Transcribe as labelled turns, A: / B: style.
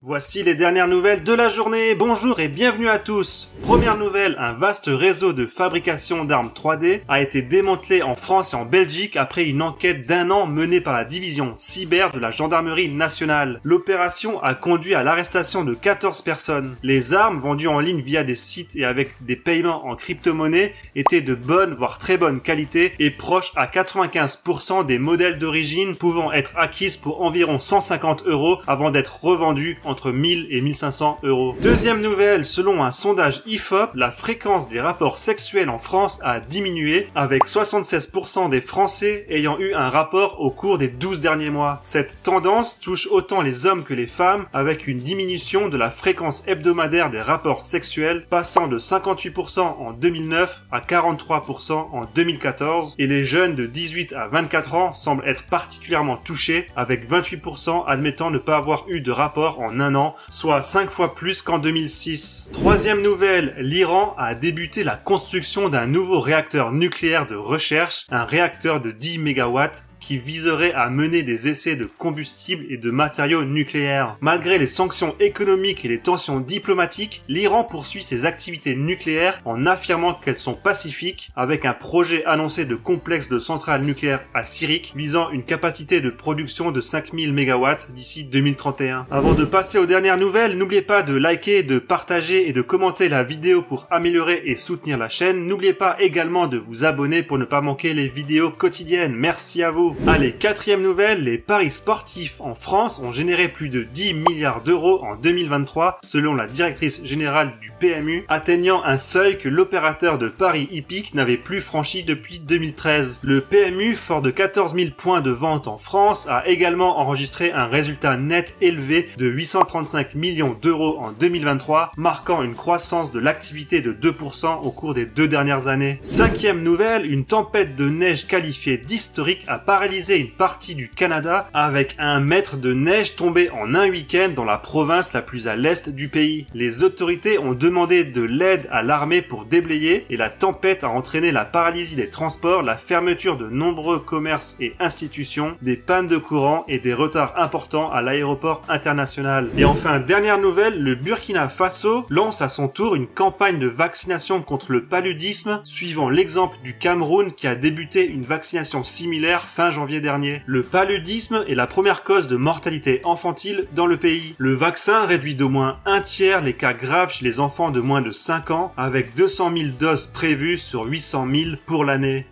A: Voici les dernières nouvelles de la journée. Bonjour et bienvenue à tous. Première nouvelle, un vaste réseau de fabrication d'armes 3D a été démantelé en France et en Belgique après une enquête d'1 an menée par la division cyber de la gendarmerie nationale. L'opération a conduit à l'arrestation de 14 personnes. Les armes vendues en ligne via des sites et avec des paiements en crypto-monnaie étaient de bonne voire très bonne qualité et proches à 95% des modèles d'origine, pouvant être acquises pour environ 150 € avant d'être revendues entre 1000 et 1500 €. Deuxième nouvelle, selon un sondage IFOP, la fréquence des rapports sexuels en France a diminué, avec 76% des Français ayant eu un rapport au cours des 12 derniers mois. Cette tendance touche autant les hommes que les femmes, avec une diminution de la fréquence hebdomadaire des rapports sexuels, passant de 58% en 2009 à 43% en 2014, et les jeunes de 18 à 24 ans semblent être particulièrement touchés, avec 28% admettant ne pas avoir eu de rapport en un an, soit 5 fois plus qu'en 2006. Troisième nouvelle, l'Iran a débuté la construction d'un nouveau réacteur nucléaire de recherche, un réacteur de 10 MW, qui viserait à mener des essais de combustible et de matériaux nucléaires. Malgré les sanctions économiques et les tensions diplomatiques, l'Iran poursuit ses activités nucléaires en affirmant qu'elles sont pacifiques, avec un projet annoncé de complexe de centrales nucléaires à Sirik, visant une capacité de production de 5000 MW d'ici 2031. Avant de passer aux dernières nouvelles, n'oubliez pas de liker, de partager et de commenter la vidéo pour améliorer et soutenir la chaîne. N'oubliez pas également de vous abonner pour ne pas manquer les vidéos quotidiennes. Merci à vous. Allez, quatrième nouvelle, les paris sportifs en France ont généré plus de 10 milliards d'euros en 2023, selon la directrice générale du PMU, atteignant un seuil que l'opérateur de paris hippique n'avait plus franchi depuis 2013. Le PMU, fort de 14 000 points de vente en France, a également enregistré un résultat net élevé de 835 millions d'euros en 2023, marquant une croissance de l'activité de 2% au cours des 2 dernières années. Cinquième nouvelle, une tempête de neige qualifiée d'historique a paralysé une partie du Canada, avec 1 mètre de neige tombé en un week-end dans la province la plus à l'est du pays. Les autorités ont demandé de l'aide à l'armée pour déblayer, et la tempête a entraîné la paralysie des transports, la fermeture de nombreux commerces et institutions, des pannes de courant et des retards importants à l'aéroport international. Et enfin, dernière nouvelle, le Burkina Faso lance à son tour une campagne de vaccination contre le paludisme, suivant l'exemple du Cameroun qui a débuté une vaccination similaire fin janvier dernier. Le paludisme est la première cause de mortalité infantile dans le pays. Le vaccin réduit d'au moins 1/3 les cas graves chez les enfants de moins de 5 ans, avec 200 000 doses prévues sur 800 000 pour l'année.